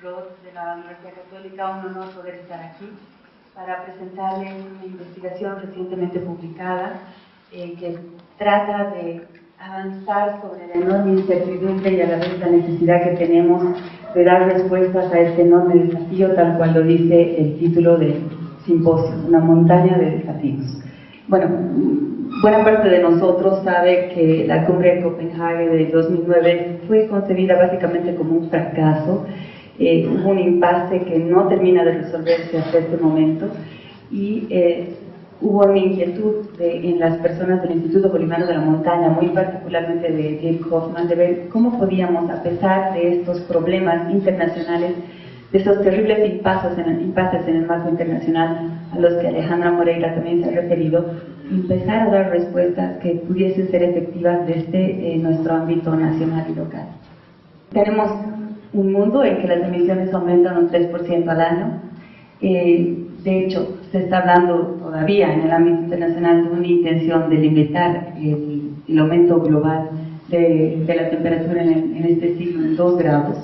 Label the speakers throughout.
Speaker 1: Roth de la Universidad Católica, un honor poder estar aquí para presentarles una investigación recientemente publicada que trata de avanzar sobre la enorme incertidumbre y a la vez la necesidad que tenemos de dar respuestas a este enorme desafío, tal cual lo dice el título del simposio, una montaña de desafíos. Bueno, buena parte de nosotros sabe que la cumbre de Copenhague de 2009 fue concebida básicamente como un fracaso, un impasse que no termina de resolverse hasta este momento, y hubo una inquietud en las personas del Instituto Bolivariano de la Montaña, muy particularmente de Dirk Hoffman, de ver cómo podíamos, a pesar de estos problemas internacionales, de esos terribles impases en el marco internacional a los que Alejandra Moreira también se ha referido, empezar a dar respuestas que pudiesen ser efectivas desde nuestro ámbito nacional y local. Tenemos un mundo en que las emisiones aumentan un 3% al año. De hecho, se está hablando todavía en el ámbito internacional de una intención de limitar el aumento global de la temperatura en este siglo en 2 grados.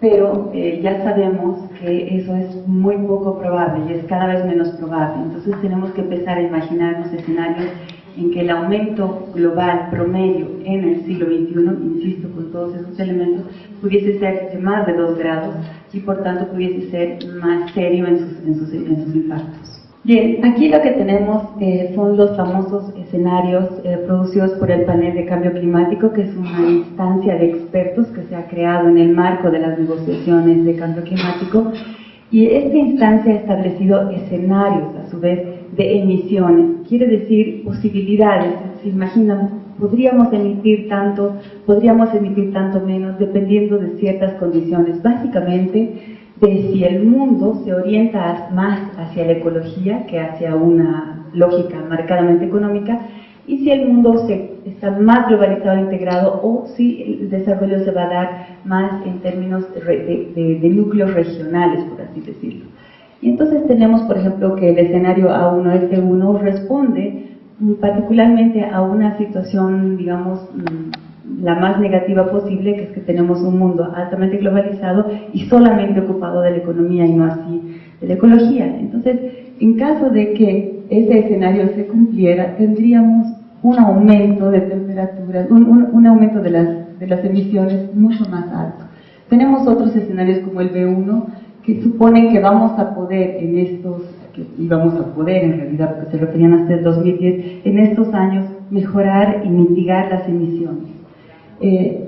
Speaker 1: Pero ya sabemos que eso es muy poco probable y es cada vez menos probable. Entonces tenemos que empezar a imaginarnos escenarios en que el aumento global promedio en el siglo XXI, insisto, con todos esos elementos, pudiese ser de más de 2 grados y por tanto pudiese ser más serio en sus impactos. Bien, aquí lo que tenemos son los famosos escenarios producidos por el Panel de Cambio Climático, que es una instancia de expertos que se ha creado en el marco de las negociaciones de cambio climático, y esta instancia ha establecido escenarios, a su vez, de emisiones, quiere decir posibilidades. Se imaginan, podríamos emitir tanto menos, dependiendo de ciertas condiciones, básicamente de si el mundo se orienta más hacia la ecología que hacia una lógica marcadamente económica, y si el mundo está más globalizado e integrado, o si el desarrollo se va a dar más en términos de núcleos regionales, por así decirlo. Y entonces tenemos, por ejemplo, que el escenario A1F1 responde particularmente a una situación, digamos, la más negativa posible, que es que tenemos un mundo altamente globalizado y solamente ocupado de la economía y no así de la ecología. Entonces, en caso de que ese escenario se cumpliera, tendríamos un aumento de temperaturas, un aumento de las emisiones mucho más alto. Tenemos otros escenarios como el B1, que suponen que vamos a poder en realidad, porque se referían hasta el 2010, en estos años mejorar y mitigar las emisiones.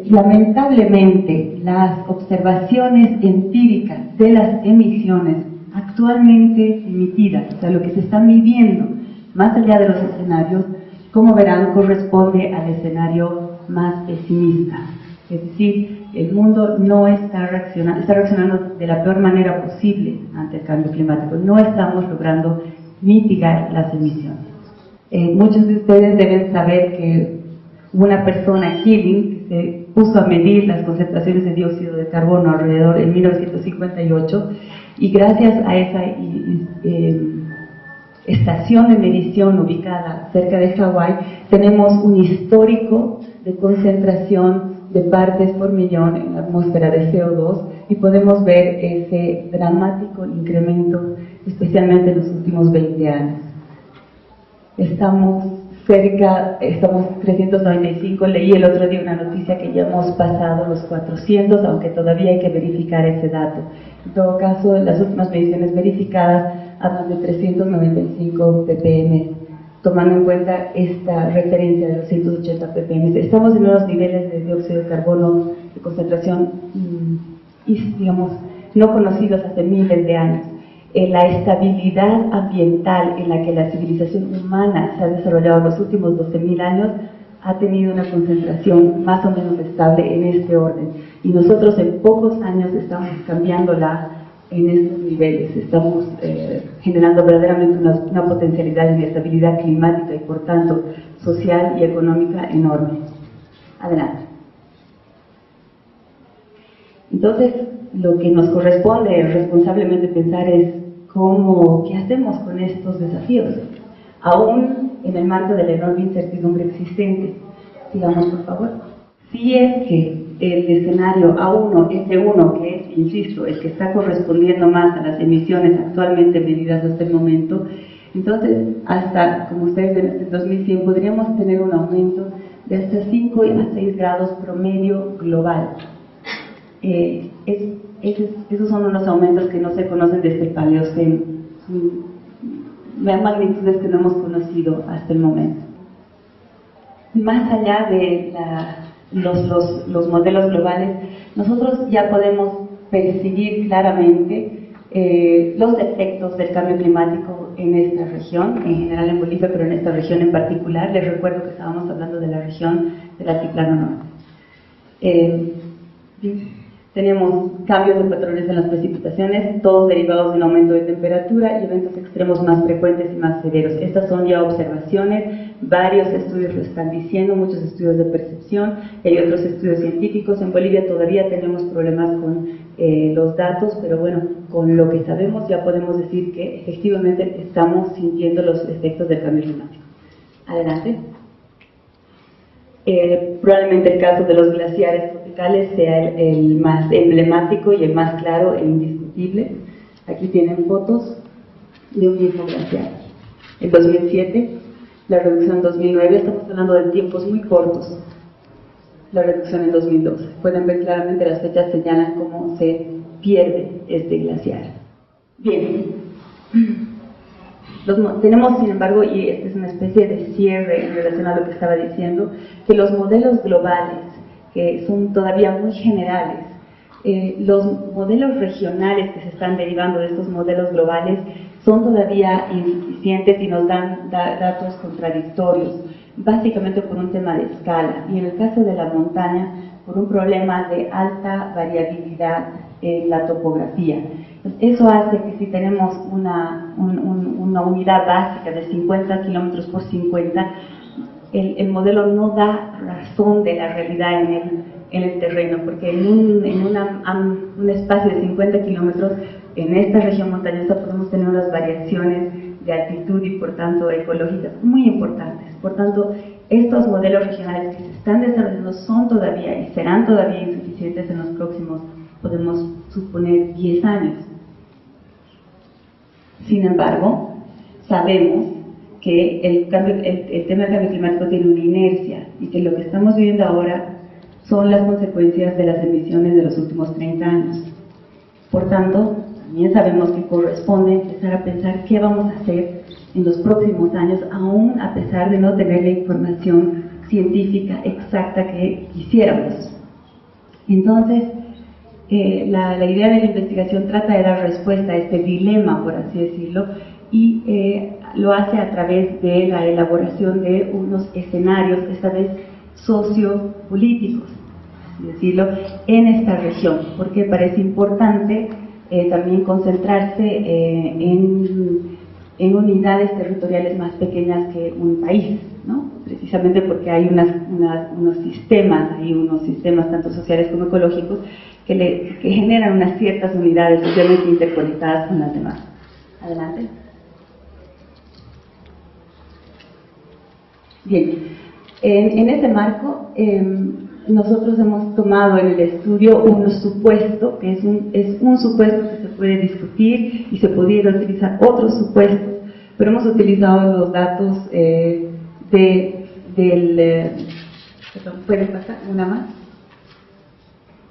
Speaker 1: Lamentablemente, las observaciones empíricas de las emisiones actualmente emitidas, o sea, lo que se está midiendo más allá de los escenarios, como verán, corresponde al escenario más pesimista. Es decir, el mundo no está reaccionando de la peor manera posible ante el cambio climático. No estamos logrando mitigar las emisiones. Muchos de ustedes deben saber que una persona, Keeling, se puso a medir las concentraciones de dióxido de carbono alrededor en 1958, y gracias a esa estación de medición ubicada cerca de Hawái, tenemos un histórico de concentración de partes por millón en la atmósfera de CO2, y podemos ver ese dramático incremento, especialmente en los últimos 20 años. Estamos 395, leí el otro día una noticia que ya hemos pasado los 400, aunque todavía hay que verificar ese dato. En todo caso, las últimas mediciones verificadas hablan de 395 ppm, tomando en cuenta esta referencia de los 180 ppm. Estamos en unos niveles de dióxido de carbono de concentración, digamos, no conocidos hace miles de años. La estabilidad ambiental en la que la civilización humana se ha desarrollado en los últimos 12.000 años ha tenido una concentración más o menos estable en este orden, y nosotros en pocos años estamos cambiándola en estos niveles. Estamos generando verdaderamente una potencialidad de inestabilidad climática y por tanto social y económica enorme. Adelante. Entonces, lo que nos corresponde responsablemente pensar es qué hacemos con estos desafíos, aún en el marco de la enorme incertidumbre existente. Sigamos, por favor. Si es que el escenario A1, F1, que es insisto, el que está correspondiendo más a las emisiones actualmente medidas hasta el momento, entonces hasta, como ustedes ven, hasta el 2100 podríamos tener un aumento de hasta 5 a 6 grados promedio global. Esos son unos aumentos que no se conocen desde el Paleoceno, magnitudes que no hemos conocido hasta el momento. Más allá de los modelos globales, nosotros ya podemos percibir claramente los efectos del cambio climático en esta región, en general en Bolivia, pero en esta región en particular. Les recuerdo que estábamos hablando de la región del Altiplano Norte. Tenemos cambios de patrones en las precipitaciones, todos derivados de un aumento de temperatura y eventos extremos más frecuentes y más severos. Estas son ya observaciones, varios estudios lo están diciendo, muchos estudios de percepción, y hay otros estudios científicos. En Bolivia todavía tenemos problemas con los datos, pero bueno, con lo que sabemos ya podemos decir que efectivamente estamos sintiendo los efectos del cambio climático. Adelante. Probablemente el caso de los glaciares tropicales sea el más emblemático y el más claro e indiscutible. Aquí tienen fotos de un mismo glaciar. En 2007, la reducción en 2009, estamos hablando de tiempos muy cortos. La reducción en 2012. Pueden ver claramente las fechas señalan cómo se pierde este glaciar. Bien. Tenemos, sin embargo, y esta es una especie de cierre en relación a lo que estaba diciendo, que los modelos globales, que son todavía muy generales, los modelos regionales que se están derivando de estos modelos globales son todavía insuficientes y nos dan datos contradictorios, básicamente por un tema de escala, y en el caso de la montaña, por un problema de alta variabilidad en la topografía. Eso hace que si tenemos una unidad básica de 50 kilómetros por 50, el modelo no da razón de la realidad en el terreno, porque en un espacio de 50 kilómetros, en esta región montañosa podemos tener unas variaciones de altitud y por tanto ecológicas muy importantes. Por tanto, estos modelos regionales que se están desarrollando son todavía y serán todavía insuficientes en los próximos, podemos suponer, 10 años. Sin embargo, sabemos que el tema del cambio climático tiene una inercia y que lo que estamos viviendo ahora son las consecuencias de las emisiones de los últimos 30 años. Por tanto, también sabemos que corresponde empezar a pensar qué vamos a hacer en los próximos años, aún a pesar de no tener la información científica exacta que quisiéramos. Entonces, la idea de la investigación trata de dar respuesta a este dilema, por así decirlo, y lo hace a través de la elaboración de unos escenarios, esta vez sociopolíticos, así decirlo, en esta región, porque parece importante también concentrarse en unidades territoriales más pequeñas que un país, ¿no? Precisamente porque hay unos sistemas tanto sociales como ecológicos que generan unas ciertas unidades socialmente interconectadas con las demás. Adelante. Bien, en este marco nosotros hemos tomado en el estudio un supuesto, que es un supuesto que se puede discutir y se pudiera utilizar otros supuestos, pero hemos utilizado los datos ¿pueden pasar una más?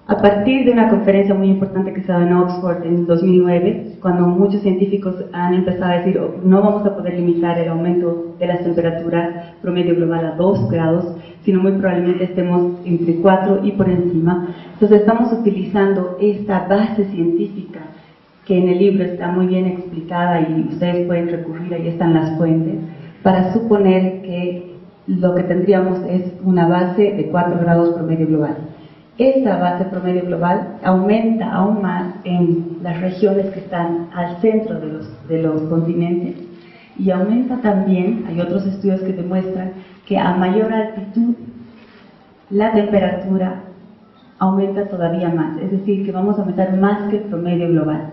Speaker 1: A partir de una conferencia muy importante que se dio en Oxford en 2009, cuando muchos científicos han empezado a decir no vamos a poder limitar el aumento de las temperaturas promedio global a 2 grados, sino muy probablemente estemos entre 4 y por encima. Entonces estamos utilizando esta base científica que en el libro está muy bien explicada y ustedes pueden recurrir, ahí están las fuentes, para suponer que lo que tendríamos es una base de 4 grados promedio global. Esta base promedio global aumenta aún más en las regiones que están al centro de los continentes y aumenta también, hay otros estudios que demuestran que a mayor altitud la temperatura aumenta todavía más, es decir, que vamos a aumentar más que el promedio global.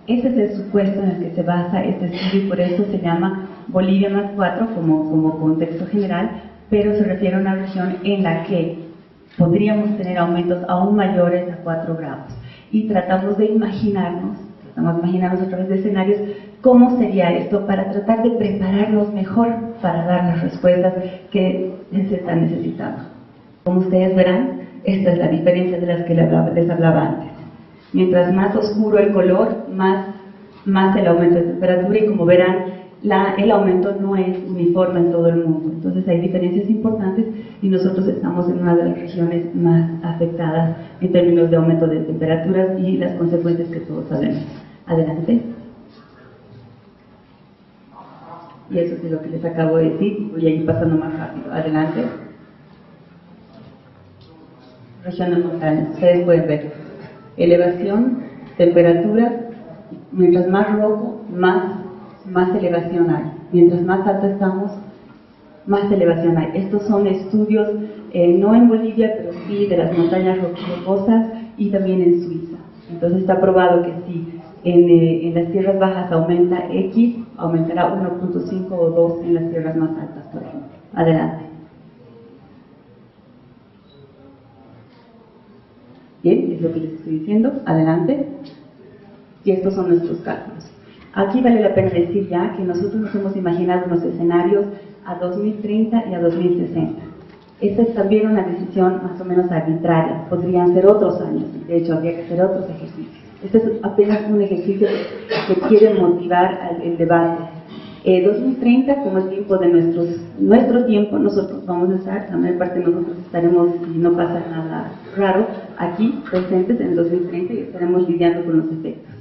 Speaker 1: Ese es el supuesto en el que se basa este estudio y por eso se llama Bolivia más 4 como contexto general, pero se refiere a una región en la que podríamos tener aumentos aún mayores a 4 grados. y tratamos de imaginarnos a través de escenarios cómo sería esto para tratar de prepararnos mejor para dar las respuestas que se están necesitando. Como ustedes verán, esta es la diferencia de las que les hablaba antes. Mientras más oscuro el color, más el aumento de temperatura, y como verán, el aumento no es uniforme en todo el mundo. Entonces hay diferencias importantes y nosotros estamos en una de las regiones más afectadas en términos de aumento de temperaturas y las consecuencias que todos sabemos. Adelante. Y eso es lo que les acabo de decir, voy a ir pasando más rápido. Adelante. Región de montañas, ustedes pueden ver elevación, temperatura, mientras más rojo, más elevación hay. Mientras más alto estamos, más elevación hay. Estos son estudios, no en Bolivia, pero sí de las montañas rocosas y también en Suiza. Entonces está probado que si en las tierras bajas aumenta X, aumentará 1.5 o 2 en las tierras más altas, por ejemplo. Adelante. Bien, es lo que les estoy diciendo. Adelante. Y estos son nuestros cálculos. Aquí vale la pena decir ya que nosotros nos hemos imaginado unos escenarios a 2030 y a 2060. Esta es también una decisión más o menos arbitraria. Podrían ser otros años, de hecho habría que hacer otros ejercicios. Este es apenas un ejercicio que quiere motivar el debate. 2030, como el tiempo de nuestro tiempo, nosotros vamos a estar, la mayor parte de nosotros estaremos, si no pasa nada raro, aquí presentes en 2030 y estaremos lidiando con los efectos.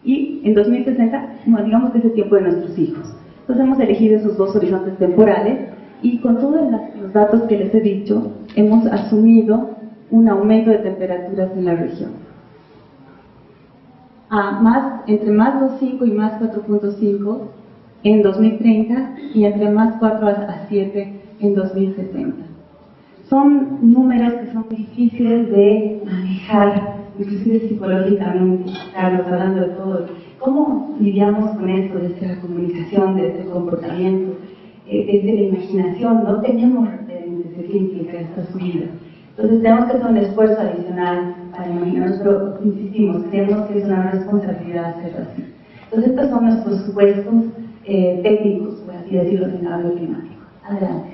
Speaker 1: Y en 2060, bueno, digamos que es el tiempo de nuestros hijos. Entonces hemos elegido esos dos horizontes temporales y con todos los datos que les he dicho, hemos asumido un aumento de temperaturas en la región. Entre más 2.5 y más 4.5 en 2030 y entre más 4 a 7 en 2060. Son números que son difíciles de manejar, inclusive psicológicamente. Carlos, hablando de todo, ¿cómo lidiamos con esto desde la comunicación, desde el comportamiento, desde la imaginación? No tenemos referentes de qué implica esta subida. Entonces tenemos que hacer un esfuerzo adicional para imaginarnos, pero insistimos, creemos que es una responsabilidad hacerlo así. Entonces estos son nuestros supuestos técnicos, por así decirlo, en el cambio climático. Adelante.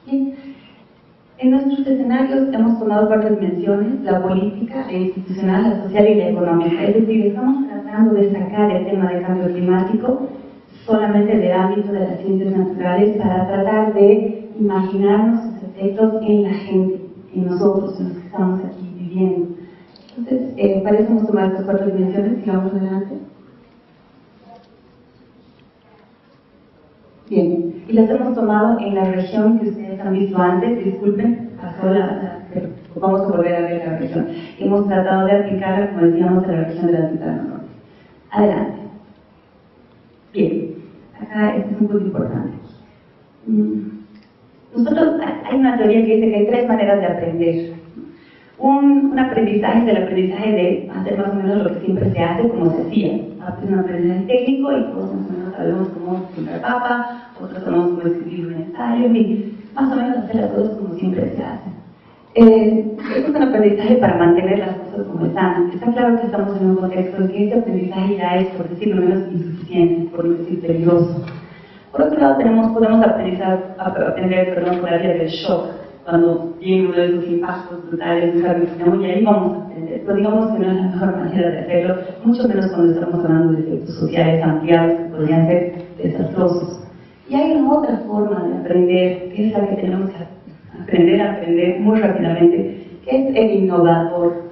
Speaker 1: Bien. En nuestros escenarios hemos tomado cuatro dimensiones: la política, la institucional, la social y la económica. Es decir, estamos tratando de sacar el tema del cambio climático solamente del ámbito de las ciencias naturales para tratar de imaginarnos sus efectos en la gente, en nosotros, en los que estamos aquí viviendo. Entonces, para eso hemos tomado estas cuatro dimensiones. Sigamos adelante. Bien, y las hemos tomado en la región que ustedes han visto antes. Disculpen, pero vamos a volver a ver la región. Hemos tratado de aplicarla, como decíamos, a la región de la Altiplano Norte. Adelante. Bien, acá este es un punto importante. Nosotros, hay una teoría que dice que hay tres maneras de aprender. Un aprendizaje es el aprendizaje de hacer más o menos lo que siempre se hace, como se hacía. Es un aprendizaje técnico y todos más o menos sabemos cómo sembrar papa, otros sabemos cómo escribir un ensayo, y más o menos hacer las cosas como siempre se hacen. Es un aprendizaje para mantener las cosas como están. Está claro que estamos en un contexto en que ese aprendizaje ya es, por decirlo menos, insuficiente, por no decir peligroso. Por otro lado, podemos aprender por la vía del shock, cuando viene uno de esos impactos brutales, y ahí vamos a aprender. Pero digamos que no es la mejor manera de hacerlo, mucho menos cuando estamos hablando de efectos sociales ampliados que podrían ser desastrosos. Y hay una otra forma de aprender, que es la que tenemos que aprender muy rápidamente, que es el innovador,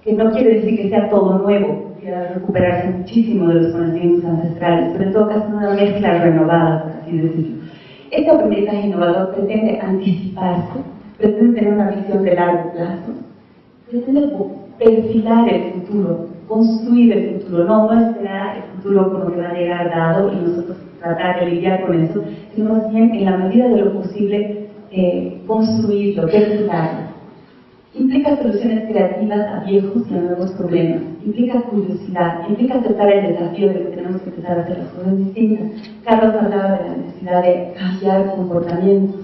Speaker 1: que no quiere decir que sea todo nuevo, que recuperarse muchísimo de los conocimientos ancestrales, pero en todo caso una mezcla renovada, por así decirlo. Este aprendizaje innovador pretende anticiparse, pretende tener una visión de largo plazo, pretende perfilar el futuro, construir el futuro, no esperar el futuro como que va a llegar dado y nosotros tratar de lidiar con eso, sino más bien en la medida de lo posible construirlo, perfilarlo. Implica soluciones creativas a viejos y a nuevos problemas, implica curiosidad, implica aceptar el desafío de que tenemos que empezar a hacer las cosas distintas. Carlos hablaba de la necesidad de cambiar comportamientos,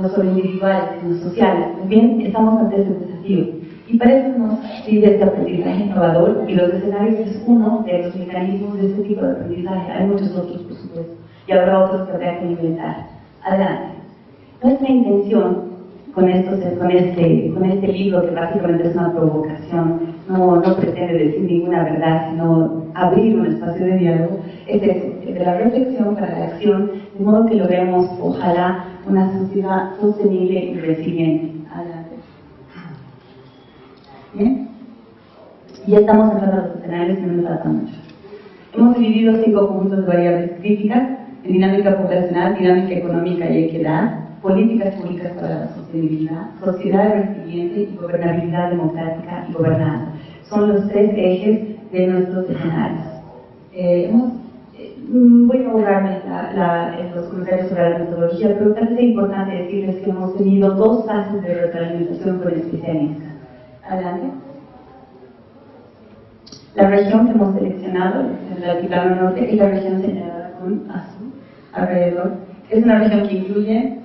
Speaker 1: no solo individuales, sino sociales. También estamos ante ese desafío. Y para eso nos sirve este aprendizaje innovador, y los escenarios es uno de los mecanismos de este tipo de aprendizaje. Hay muchos otros, por supuesto, y habrá otros que habrá que inventar. Adelante. Nuestra intención con este libro, que básicamente es una provocación, no pretende decir ninguna verdad, sino abrir un espacio de diálogo, es de la reflexión para la acción, de modo que logremos, ojalá, una sociedad sostenible y resiliente. Adelante. Bien, ya estamos entrando a los escenarios y no me falta mucho. Hemos dividido 5 conjuntos de variables críticas: en dinámica poblacional, dinámica económica y equidad, políticas públicas para la sostenibilidad, sociedad resiliente y gobernabilidad democrática y gobernanza. Son los 3 ejes de nuestros escenarios. Voy a ahorrarme los comentarios sobre la metodología, pero tal vez es importante decirles que hemos tenido 2 fases de retroalimentación con especialistas. Adelante. La región que hemos seleccionado, el altiplano norte, es la región señalada con azul alrededor. Es una región que incluye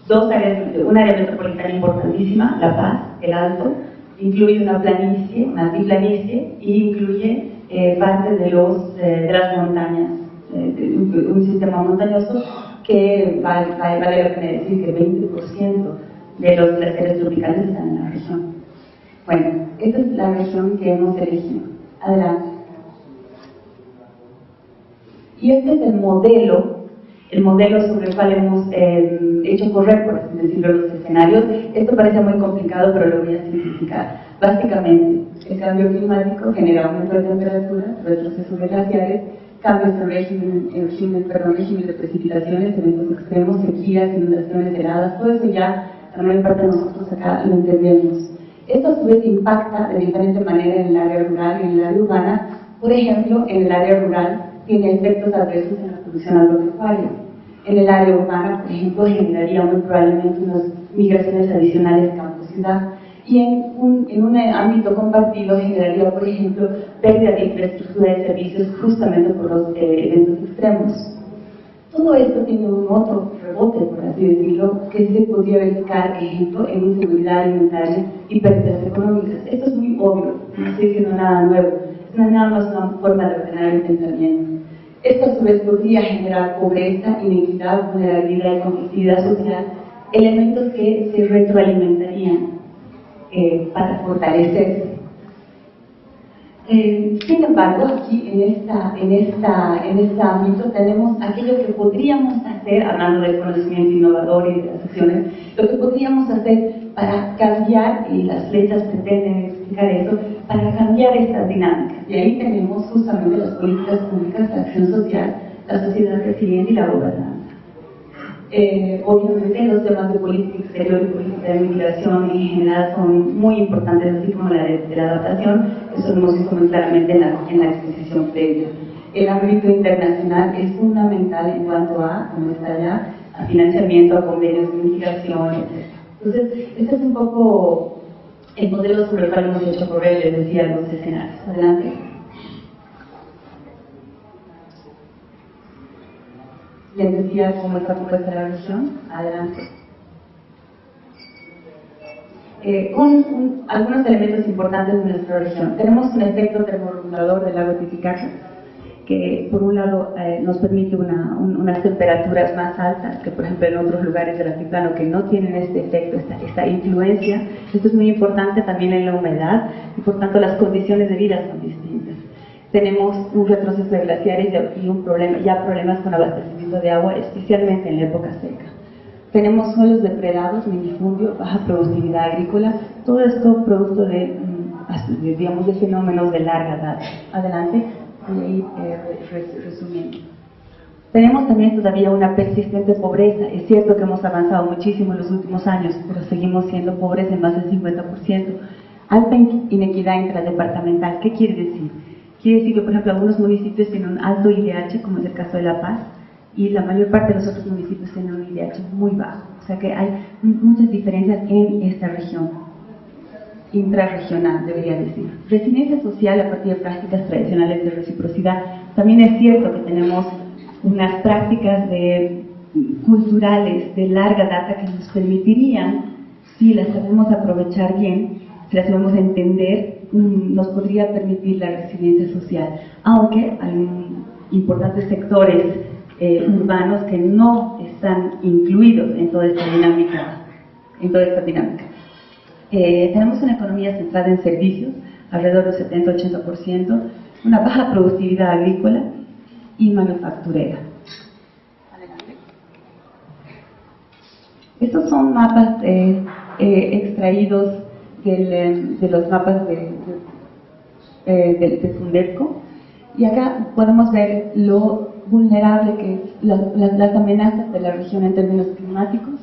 Speaker 1: 2 áreas, un área metropolitana importantísima, La Paz, el Alto, incluye una planicie, una altiplanicie, y incluye parte de las montañas, un sistema montañoso que vale la pena decir que 20% de los glaciares tropicales están en la región. Bueno, esta es la región que hemos elegido. Adelante. Y este es el modelo sobre el cual hemos hecho correr, por así decirlo, los escenarios. Esto parece muy complicado, pero lo voy a simplificar. Básicamente, el cambio climático genera aumento de temperatura, retroceso de glaciares, cambios en régimen de precipitaciones, eventos extremos, sequías, inundaciones, heladas. Todo eso ya, la mayor parte de nosotros acá lo entendemos. Esto a su vez impacta de diferente manera en el área rural y en el área urbana. Por ejemplo, en el área rural tiene efectos adversos en la producción agropecuaria. En el área urbana, por ejemplo, generaría muy probablemente unas migraciones adicionales campo-ciudad. Y en un ámbito compartido generaría, por ejemplo, pérdida de infraestructura de servicios justamente por los eventos extremos. Todo esto tiene un otro rebote, por así decirlo, que se podría verificar, por ejemplo, en inseguridad alimentaria y pérdidas económicas. Esto es muy obvio, no estoy diciendo nada nuevo, es nada más una forma de ordenar el pensamiento. Esto a su vez podría generar pobreza, inequidad, vulnerabilidad y complejidad social, elementos que se retroalimentarían para fortalecerse. Sin embargo, aquí en este ámbito tenemos aquello que podríamos hacer, hablando del conocimiento innovador y de las acciones, lo que podríamos hacer para cambiar, y las flechas pretenden explicar eso, para cambiar estas dinámicas. Y ahí tenemos justamente las políticas públicas, la acción social, la sociedad resiliente y la gobernanza. Obviamente los temas de política exterior y política de migración en general son muy importantes, así como la de la adaptación. Eso lo hemos visto muy claramente en la exposición previa. El ámbito internacional es fundamental en cuanto a, como está allá, a financiamiento, a convenios de migración, etc. Entonces, este es un poco el modelo sobre el cual hemos hecho correr, les decía, los escenarios. Adelante. Les decía cómo está compuesta la región. Adelante. Algunos elementos importantes de nuestra región. Tenemos un efecto termorregulador del lago Titicaca, que por un lado nos permite unas temperaturas más altas que por ejemplo en otros lugares del altiplano que no tienen este efecto, esta influencia. Esto es muy importante también en la humedad y por tanto las condiciones de vida son distintas. Tenemos un retroceso de glaciares y problemas con abastecimiento de agua, especialmente en la época seca. Tenemos suelos depredados, minifundio, baja productividad agrícola, todo esto producto de fenómenos de larga data. Adelante, voy a ir resumiendo. Tenemos también todavía una persistente pobreza. Es cierto que hemos avanzado muchísimo en los últimos años, pero seguimos siendo pobres en más del 50%. Alta inequidad intradepartamental, ¿qué quiere decir? Quiere decir que, por ejemplo, algunos municipios tienen un alto IDH, como es el caso de La Paz, y la mayor parte de los otros municipios tienen un IDH muy bajo. O sea que hay muchas diferencias en esta región, intrarregional, debería decir. Resiliencia social a partir de prácticas tradicionales de reciprocidad. También es cierto que tenemos unas prácticas de culturales de larga data que nos permitirían, si las sabemos aprovechar bien, si las sabemos entender, nos podría permitir la resiliencia social, aunque hay importantes sectores urbanos que no están incluidos en toda esta dinámica. Tenemos una economía centrada en servicios, alrededor del 70-80%, una baja productividad agrícola y manufacturera. Adelante. Estos son mapas extraídos de los mapas de Fundepco, y acá podemos ver lo vulnerable que es las amenazas de la región en términos climáticos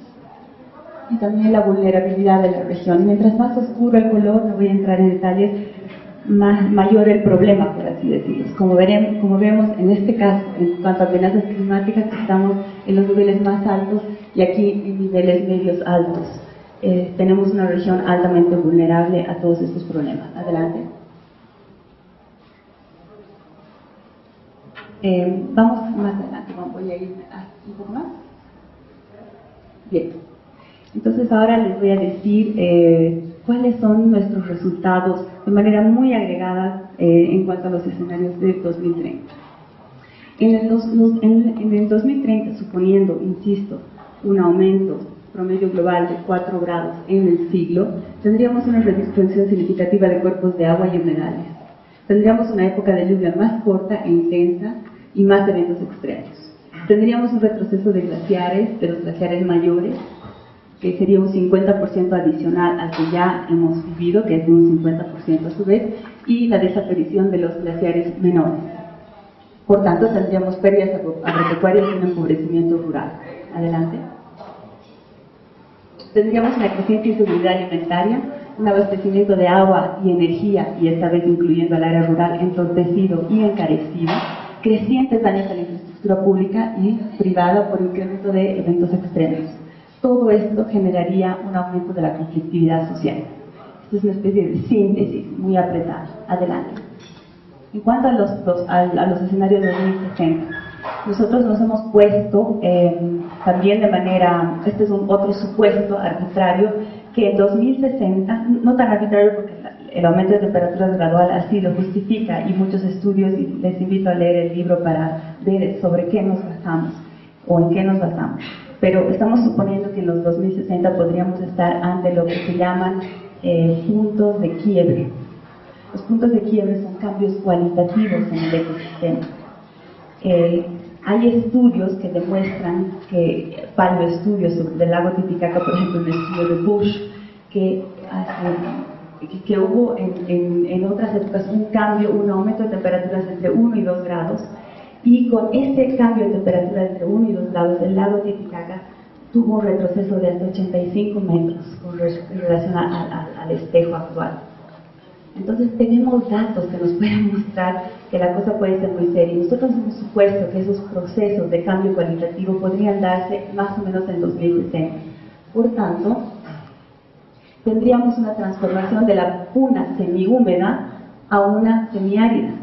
Speaker 1: y también la vulnerabilidad de la región. Mientras más oscuro el color, no voy a entrar en detalles, mayor el problema, por así decirlo. Como vemos en este caso, en cuanto a amenazas climáticas, estamos en los niveles más altos y aquí en niveles medios altos. Tenemos una región altamente vulnerable a todos estos problemas. Adelante. Vamos más adelante, voy a ir un poco más. Bien. Entonces ahora les voy a decir cuáles son nuestros resultados de manera muy agregada en cuanto a los escenarios de 2030. En el 2030, suponiendo, insisto, un aumento promedio global de 4 grados en el siglo, tendríamos una reducción significativa de cuerpos de agua y humedales. Tendríamos una época de lluvia más corta e intensa y más eventos extremos. Tendríamos un retroceso de los glaciares mayores, que sería un 50% adicional al que ya hemos vivido, que es de un 50% a su vez, y la desaparición de los glaciares menores. Por tanto, tendríamos pérdidas agropecuarias y un empobrecimiento rural. Adelante. Tendríamos una creciente inseguridad alimentaria, un abastecimiento de agua y energía, y esta vez incluyendo al área rural, entorpecido y encarecido, crecientes daños a la infraestructura pública y privada por incremento de eventos extremos. Todo esto generaría un aumento de la conflictividad social. Esto es una especie de síntesis muy apretada. Adelante. En cuanto a los escenarios de 2060, nosotros nos hemos puesto también de manera, este es otro supuesto arbitrario, que en 2060, no tan arbitrario porque el aumento de temperaturas gradual así lo justifica, y muchos estudios, y les invito a leer el libro para ver sobre qué nos basamos o en qué nos basamos. Pero estamos suponiendo que en los 2060 podríamos estar ante lo que se llaman puntos de quiebre. Los puntos de quiebre son cambios cualitativos en el ecosistema. Hay estudios que demuestran que, paleoestudios del lago Titicaca, por ejemplo, un estudio de Bush, que hubo en otras épocas un aumento de temperaturas entre 1 y 2 grados, y con ese cambio de temperatura entre 1 y 2 grados, el lago Titicaca tuvo un retroceso de hasta 85 metros en relación al espejo actual. Entonces tenemos datos que nos pueden mostrar que la cosa puede ser muy seria. Nosotros hemos supuesto que esos procesos de cambio cualitativo podrían darse más o menos en 2060. Por tanto, tendríamos una transformación de una semihúmeda a una semiárida,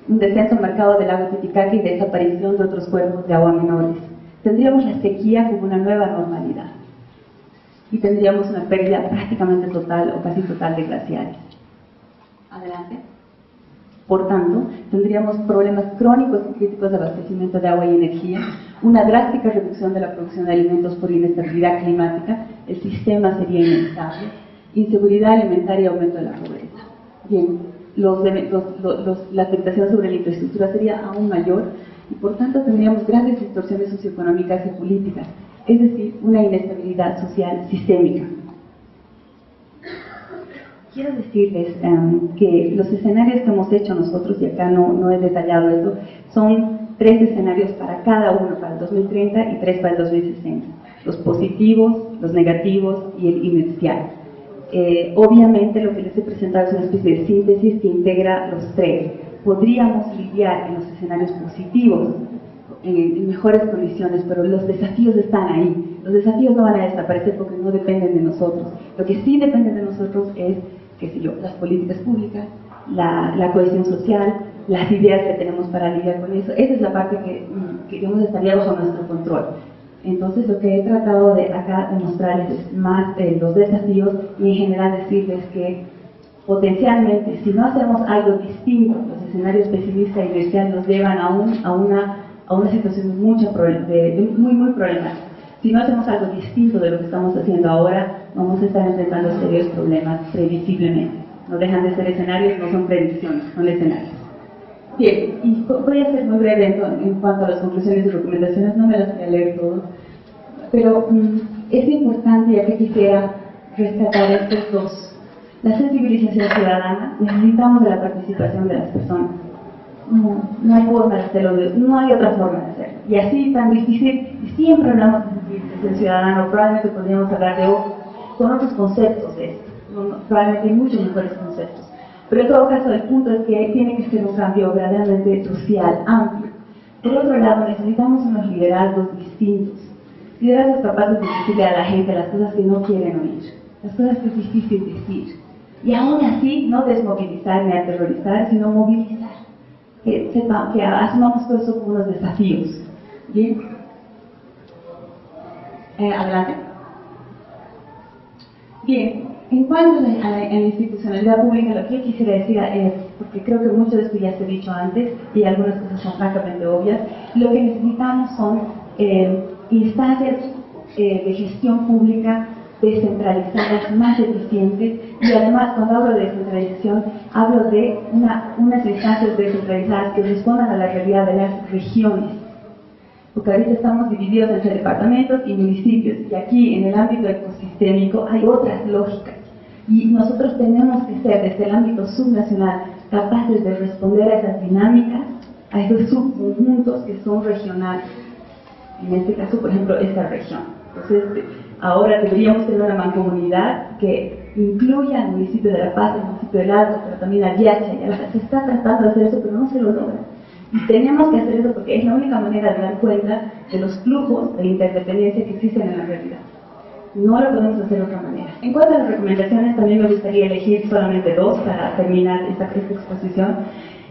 Speaker 1: un descenso marcado del lago Titicaca y desaparición de otros cuerpos de agua menores. Tendríamos la sequía como una nueva normalidad, y tendríamos una pérdida prácticamente total o casi total de glaciares. Adelante. Por tanto, tendríamos problemas crónicos y críticos de abastecimiento de agua y energía, una drástica reducción de la producción de alimentos por inestabilidad climática, el sistema sería inestable, inseguridad alimentaria y aumento de la pobreza. Bien, la afectación sobre la infraestructura sería aún mayor, y por tanto tendríamos grandes distorsiones socioeconómicas y políticas, es decir, una inestabilidad social sistémica. Quiero decirles que los escenarios que hemos hecho nosotros, y acá no he detallado eso, son 3 escenarios para cada uno, para el 2030 y 3 para el 2060. Los positivos, los negativos y el inercial. Obviamente lo que les he presentado es una especie de síntesis que integra los 3. Podríamos lidiar en los escenarios positivos en mejores condiciones, pero los desafíos están ahí. Los desafíos no van a desaparecer porque no dependen de nosotros. Lo que sí depende de nosotros es, qué sé yo, las políticas públicas, la cohesión social, las ideas que tenemos para lidiar con eso. Esa es la parte que digamos, estaría bajo nuestro control. Entonces, lo que he tratado de acá de mostrarles es más los desafíos y en general decirles que potencialmente, si no hacemos algo distinto, los escenarios pesimista y inercial nos llevan a una situación muy problemática. Si no hacemos algo distinto de lo que estamos haciendo ahora, vamos a estar enfrentando serios problemas previsiblemente. No dejan de ser escenarios, no son predicciones, son escenarios. Bien, y voy a ser muy breve en cuanto a las conclusiones y recomendaciones, no me las voy a leer todas, pero es importante, ya que quisiera rescatar estos dos. La sensibilización ciudadana, necesitamos de la participación de las personas. No hay forma de hacerlo, no hay otra forma de hacerlo. Y así tan difícil, y siempre hablamos de sensibilización ciudadana, probablemente podríamos hablar con otros conceptos de esto, probablemente hay muchos mejores conceptos. Pero en todo caso, el punto es que tiene que ser un cambio verdaderamente social, amplio. Por otro lado, necesitamos unos liderazgos distintos, liderazgos capaces de decirle a la gente las cosas que no quieren oír, las cosas que es difícil decir. Y aún así, no desmovilizar ni aterrorizar, sino movilizar. Que asumamos todo eso como unos desafíos. ¿Bien? Adelante. Bien, en cuanto a la institucionalidad pública, lo que yo quisiera decir es, porque creo que mucho de esto ya se ha dicho antes y algunas cosas son francamente obvias, lo que necesitamos son instancias de gestión pública descentralizadas, más eficientes, y además cuando hablo de descentralización hablo de unas instancias descentralizadas que respondan a la realidad de las regiones, porque ahorita estamos divididos entre departamentos y municipios, y aquí en el ámbito ecosistémico hay otras lógicas, y nosotros tenemos que ser desde el ámbito subnacional capaces de responder a esas dinámicas, a esos subconjuntos que son regionales, en este caso por ejemplo esta región. Entonces ahora deberíamos tener una mancomunidad que incluya al municipio de La Paz, al municipio del Alto, pero también a Yacha y a La Paz. Se está tratando de hacer eso, pero no se lo logra. Y tenemos que hacer eso porque es la única manera de dar cuenta de los flujos de interdependencia que existen en la realidad. No lo podemos hacer de otra manera. En cuanto a las recomendaciones, también me gustaría elegir solamente dos para terminar esta exposición.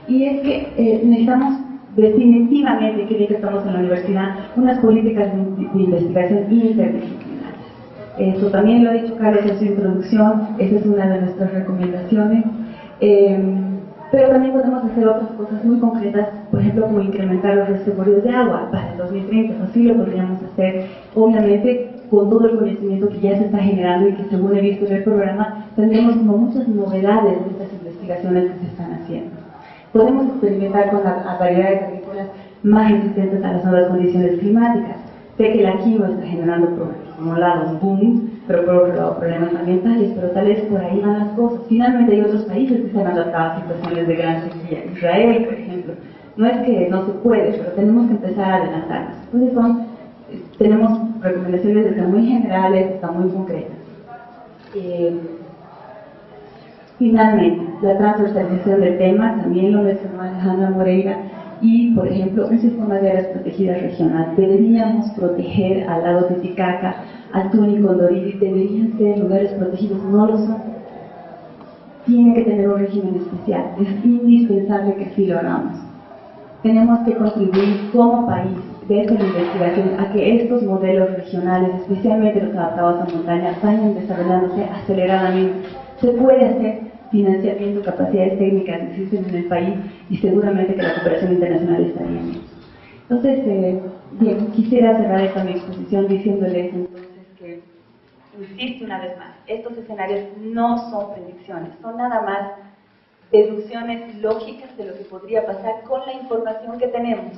Speaker 1: Y es que necesitamos definitivamente, que ya que estamos en la universidad, unas políticas de investigación interdisciplinarias. Eso también lo ha dicho Carlos en su introducción, esa es una de nuestras recomendaciones. Pero también podemos hacer otras cosas muy concretas, por ejemplo, como incrementar los reservorios de agua para el 2030. Así lo podríamos hacer, obviamente, con todo el conocimiento que ya se está generando y que, según he visto en el programa, tendremos como muchas novedades de estas investigaciones que se están haciendo. Podemos experimentar con las variedades agrícolas más resistentes a las nuevas condiciones climáticas. Sé que la quinoa está generando problemas, por un lado un boom, pero por otro lado problemas ambientales, pero tal vez por ahí van las cosas. Finalmente hay otros países que se han adaptado a situaciones de gran sequía. Israel, por ejemplo. No es que no se puede, pero tenemos que empezar a adelantarnos. Entonces tenemos recomendaciones desde muy generales hasta muy concretas. Finalmente, la transversalización del tema, también lo mencionó Alejandra Moreira, y, por ejemplo, un sistema de áreas protegidas regional. Deberíamos proteger al lago Titicaca, al Tuni Condoriri, deberían ser lugares protegidos, no lo son. Tiene que tener un régimen especial, es indispensable que sí lo hagamos. Tenemos que contribuir como país, desde la investigación, a que estos modelos regionales, especialmente los adaptados a montaña, vayan desarrollándose aceleradamente. Se puede hacer financiamiento, capacidades técnicas que existen en el país, y seguramente que la cooperación internacional estaría en eso. Entonces, bien, quisiera cerrar esta mi exposición diciéndoles entonces que, insisto una vez más, estos escenarios no son predicciones, son nada más deducciones lógicas de lo que podría pasar con la información que tenemos,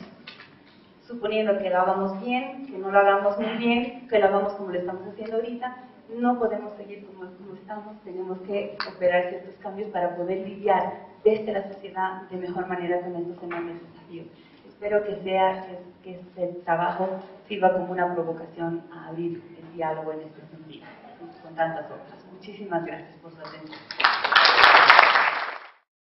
Speaker 1: suponiendo que lo hagamos bien, que no lo hagamos muy bien, que lo hagamos como lo estamos haciendo ahorita. No podemos seguir como estamos, tenemos que operar ciertos cambios para poder lidiar desde la sociedad de mejor manera con estos enormes desafíos. Espero que este trabajo sirva como una provocación a abrir el diálogo en este sentido, con tantas otras. Muchísimas gracias por su atención.